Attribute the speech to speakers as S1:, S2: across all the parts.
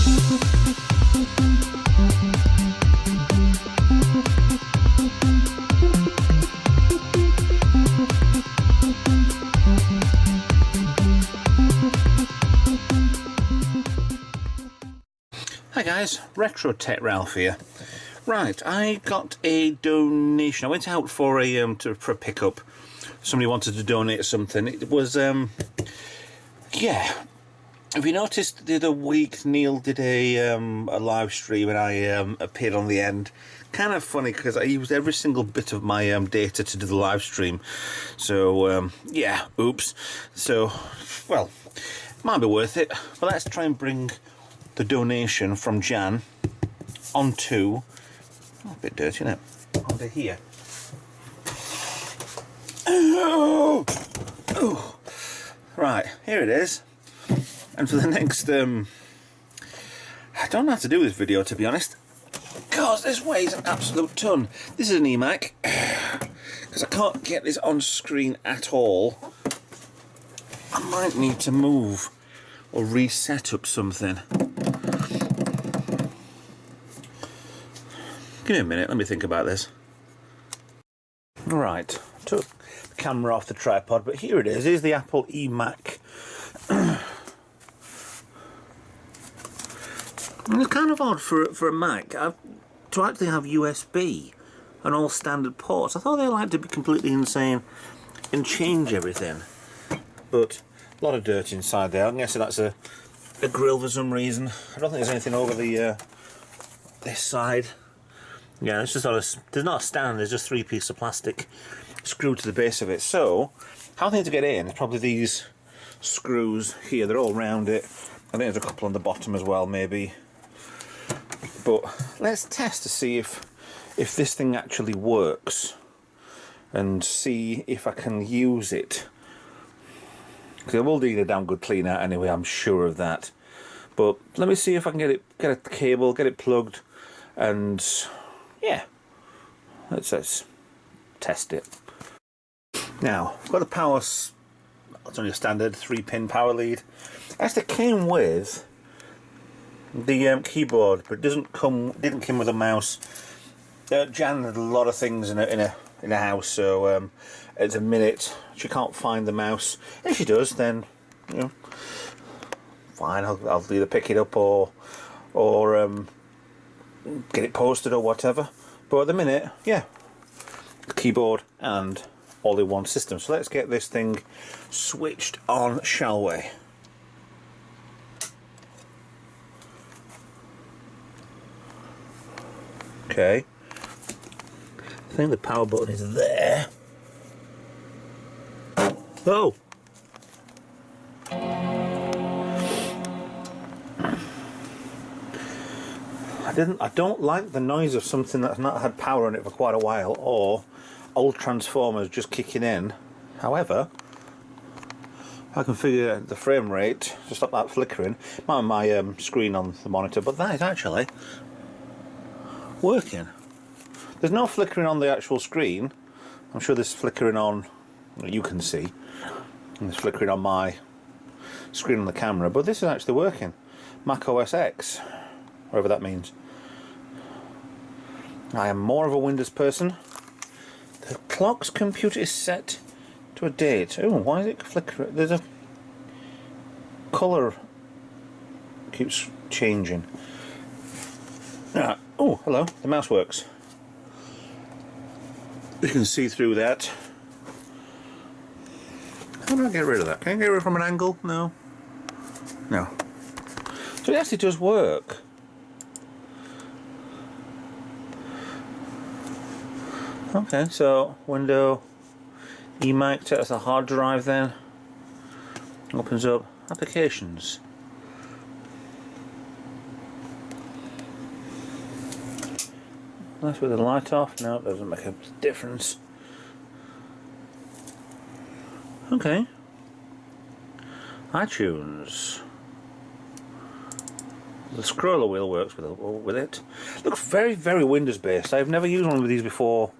S1: Hi guys, Retro Tech Ralph here. Right, I got a donation. I went out for a pickup. Somebody wanted to donate something. It was yeah. Have you noticed the other week Neil did a live stream and I appeared on the end? Kind of funny because I used every single bit of my data to do the live stream. So yeah, oops. So well, might be worth it. But let's try and bring the donation from Jan onto, a bit dirty, isn't it? Onto here. Oh, oh. Right, here it is. And for the next, I don't know how to do this video, to be honest, because this weighs an absolute ton. This is an eMac, because I can't get this on screen at all. I might need to move or reset up something. Give me a minute, let me think about this. Right, took the camera off the tripod, but here it is. Here's the Apple eMac. It's kind of odd for a Mac to actually have USB and all standard ports. I thought they liked to be completely insane and change everything. But a lot of dirt inside there. I'm guessing that's a grill for some reason. I don't think there's anything over the this side. Yeah, it's just there's not a stand, there's just 3 pieces of plastic screwed to the base of it. So, how I think to get in is probably these screws here, they're all round it. I think there's a couple on the bottom as well, maybe. But let's test to see if this thing actually works and see if I can use it. Because it will need a damn good clean out anyway, I'm sure of that. But let me see if I can get a cable, get it plugged, and yeah, let's test it. Now, I've got the power, it's only a standard 3-pin power lead. Actually came with the keyboard, but it didn't come with a mouse. Jan had a lot of things in a house, so at the minute she can't find the mouse. If she does, then you know, fine. I'll either pick it up or get it posted or whatever. But at the minute, yeah, the keyboard and all-in-one system. So let's get this thing switched on, shall we? Okay. I think the power button is there. Oh! I don't like the noise of something that's not had power on it for quite a while, or old transformers just kicking in. However, I can figure the frame rate to stop that flickering. Might have my screen on the monitor, but that is actually working. There's no flickering on the actual screen. I'm sure there's flickering on, you can see, and there's flickering on my screen on the camera, but this is actually working. Mac OS X, whatever that means. I am more of a Windows person. The clock's computer is set to a date. Oh, why is it flickering? There's a colour keeps changing. Ah, oh, hello. The mouse works. You can see through that. How do I get rid of that? Can I get rid of it from an angle? No. No. So it actually does work. Okay, so window, eMac, that's a hard drive then. Opens up applications. That's with the light off. No, it doesn't make a difference. Okay. iTunes. The scroller wheel works with it. Looks very, very Windows based. I've never used one of these before.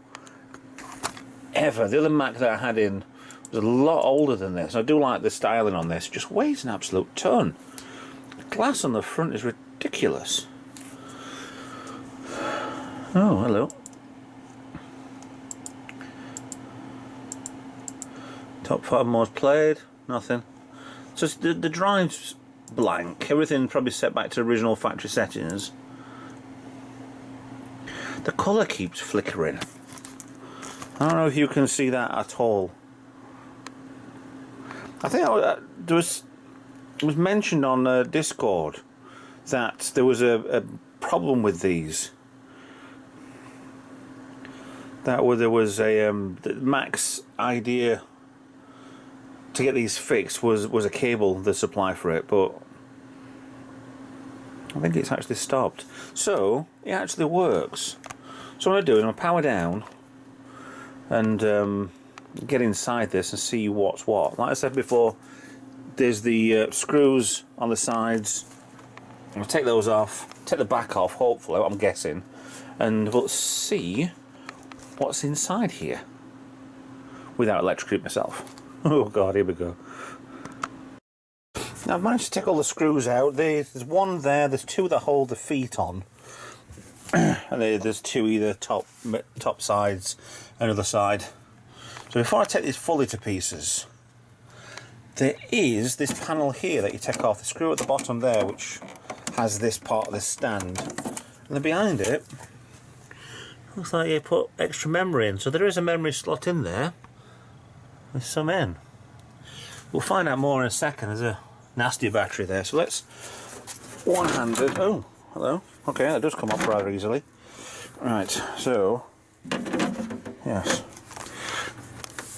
S1: Ever. The other Mac that I had in was a lot older than this. I do like the styling on this. It just weighs an absolute ton. The glass on the front is ridiculous. Ridiculous. Oh, hello. Top 5 modes played, nothing. So the drive's blank, everything probably set back to original factory settings. The colour keeps flickering. I don't know if you can see that at all. I think it was mentioned on Discord that there was a problem with these. There was a Mac's idea to get these fixed was a cable, the supply for it, but I think it's actually stopped. So it actually works. So what I'm going to do is I'm going to power down and get inside this and see what's what. Like I said before, there's the screws on the sides. I'll take those off, take the back off, hopefully, I'm guessing, and we'll see what's inside here without electrocuting myself. Oh god, here we go. Now I've managed to take all the screws out. There's one there, there's two that hold the feet on, and there's two either top sides and other side. So before I take this fully to pieces, there is this panel here that you take off, the screw at the bottom there, which has this part of the stand, and then behind it looks like you put extra memory in. So there is a memory slot in there with some in. We'll find out more in a second. There's a nasty battery there, so let's one-handed. Oh, hello. Okay, that does come off rather easily. Right, so yes.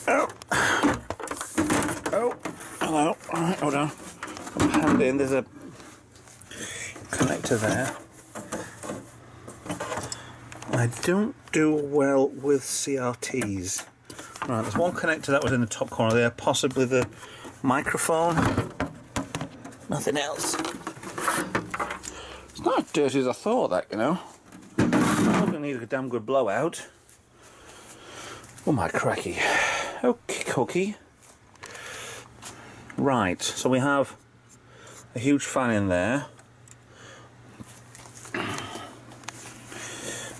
S1: Oh, hello. All right, hold on. Hand in. There's a connector there. I don't do well with CRTs. Right, there's one connector that was in the top corner there, possibly the microphone. Nothing else. It's not as dirty as I thought, that, you know. I'm gonna need a damn good blowout. Oh my cracky. Okay, cookie. Right, so we have a huge fan in there.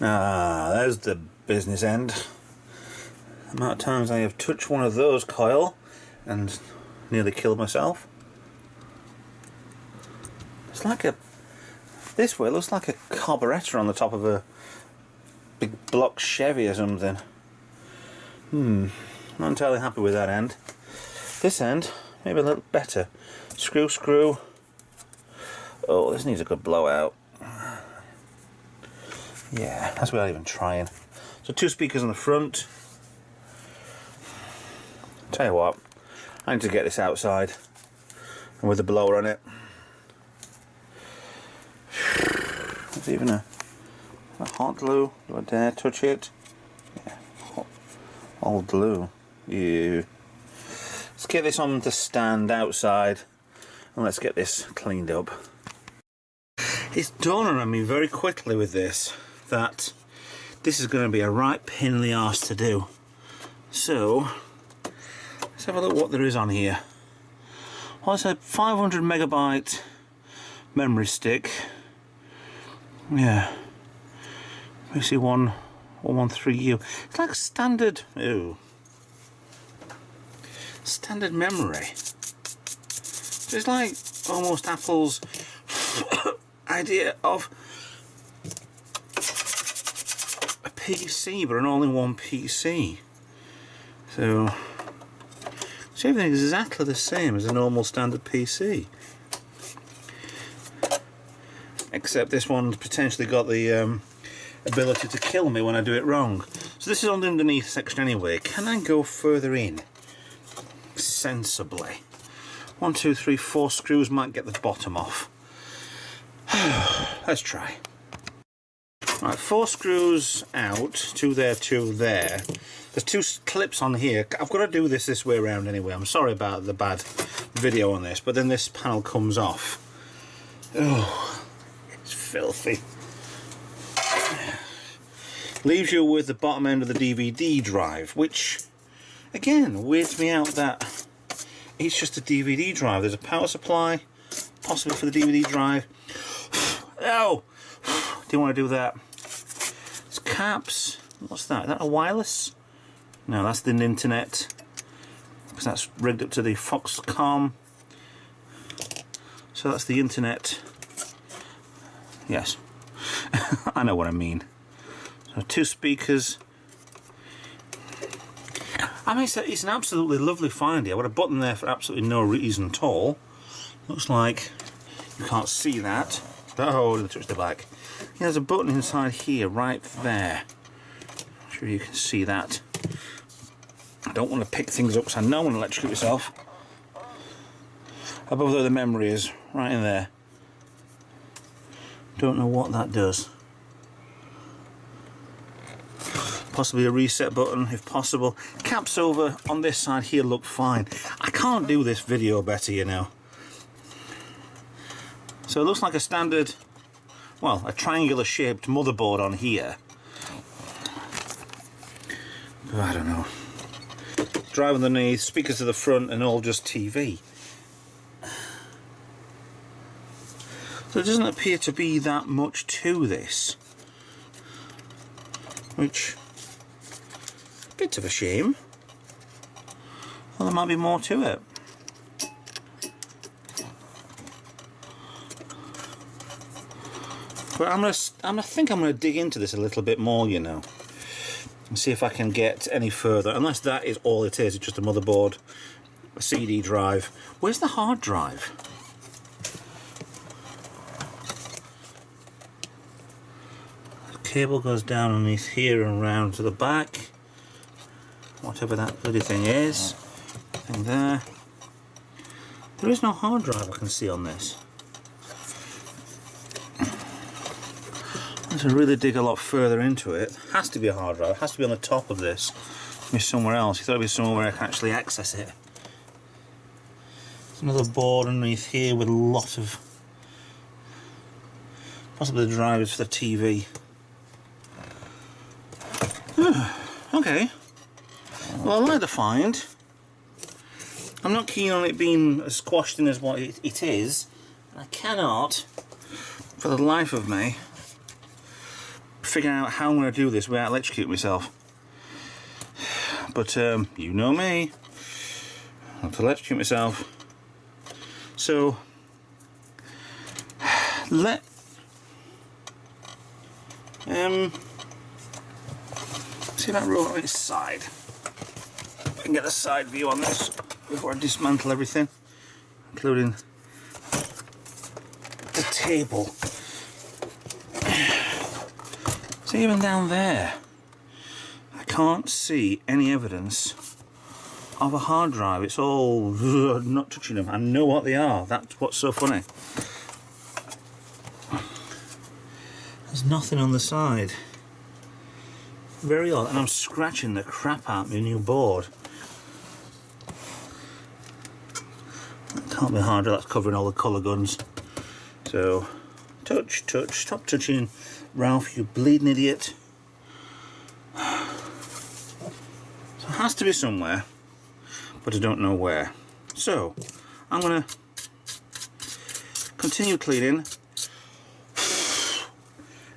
S1: Ah, there's the business end. The amount of times I have touched one of those coil and nearly killed myself. It's like this way it looks like a carburettor on the top of a big block Chevy or something. Not entirely happy with that end. This end, maybe a little better. Screw. Oh, this needs a good blowout. Yeah, that's without even trying. So 2 speakers on the front. Tell you what, I need to get this outside and with the blower on it. There's even a hot glue. Do I dare touch it? Yeah, old glue. Yeah. Let's get this on the stand outside and let's get this cleaned up. It's dawned on me very quickly with this that this is going to be a right pain in the arse to do. So let's have a look what there is on here. Well, it's a 500 megabyte memory stick. Yeah. PC 113U. It's like standard. Ooh. Standard memory. So it's like almost Apple's idea of a PC, but an all-in-one PC. So everything is exactly the same as a normal standard PC, except this one's potentially got the ability to kill me when I do it wrong. So this is on the underneath section anyway. Can I go further in sensibly? 1, 2, 3, 4 screws might get the bottom off. Let's try. Right, 4 screws out, 2 there, 2 there. There's 2 clips on here. I've got to do this way around anyway. I'm sorry about the bad video on this, but then this panel comes off. Oh, it's filthy. Leaves you with the bottom end of the DVD drive, which again weirds me out that it's just a DVD drive. There's a power supply, possibly for the DVD drive. Oh! Didn't want to do that. It's caps. What's that? Is that a wireless? No, that's the internet. Because that's rigged up to the Foxcom. So that's the internet. Yes. I know what I mean. So 2 speakers. I mean, it's an absolutely lovely find here. I've got a button there for absolutely no reason at all. Looks like you can't see that. Oh, I touched the back. There's a button inside here, right there. I'm sure you can see that. I don't want to pick things up because I know I'm going to electrocute myself. Above where the memory is, right in there. Don't know what that does. Possibly a reset button if possible. Caps over on this side here look fine. I can't do this video better, you know. So it looks like a standard, well, a triangular shaped motherboard on here. But I don't know. Drive underneath, speakers to the front, and all just TV. So it doesn't appear to be that much to this. Which, a bit of a shame. Well, there might be more to it. But I think I'm gonna dig into this a little bit more, you know, and see if I can get any further. Unless that is all it is, it's just a motherboard, a CD drive. Where's the hard drive? The cable goes down underneath here and round to the back. Whatever that bloody thing is. Thing there. There is no hard drive I can see on this. To really dig a lot further into it, has to be a hard drive. It has to be on the top of this. Maybe somewhere else. You thought it'd be somewhere where I can actually access it. There's another board underneath here with a lot of possibly the drivers for the TV. Okay. Well, I like the find. I'm not keen on it being as squashed in as what it is. I cannot, for the life of me, figure out how I'm going to do this without electrocuting myself. But you know me, I have to electrocute myself. So see that roll on its side. I can get a side view on this before I dismantle everything, including the table. So even down there, I can't see any evidence of a hard drive. It's all not touching them. I know what they are. That's what's so funny. There's nothing on the side. Very odd. And I'm scratching the crap out of my new board. That can't be a hard drive. That's covering all the colour guns. So, touch, stop touching. Ralph, you bleeding idiot. So it has to be somewhere, but I don't know where. So I'm going to continue cleaning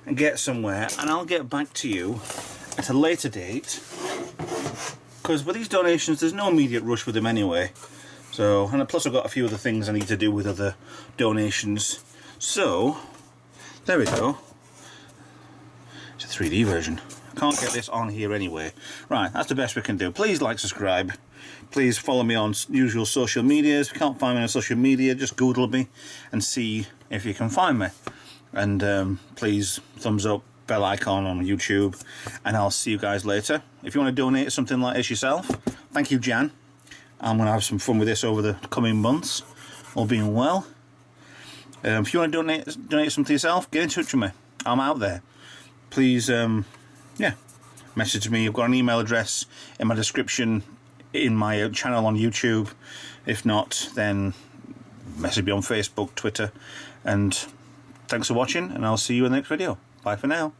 S1: and get somewhere, and I'll get back to you at a later date, because with these donations there's no immediate rush with them anyway. So, and plus I've got a few other things I need to do with other donations. So there we go. It's a 3D version. I can't get this on here anyway. Right, that's the best we can do. Please like, subscribe. Please follow me on usual social medias. If you can't find me on social media, just Google me and see if you can find me. And please thumbs up, bell icon on YouTube, and I'll see you guys later. If you want to donate something like this yourself, thank you, Jan. I'm going to have some fun with this over the coming months, all being well. If you want to donate something yourself, get in touch with me. I'm out there. Please, yeah, message me. I've got an email address in my description in my channel on YouTube. If not, then message me on Facebook, Twitter, and thanks for watching, and I'll see you in the next video. Bye for now.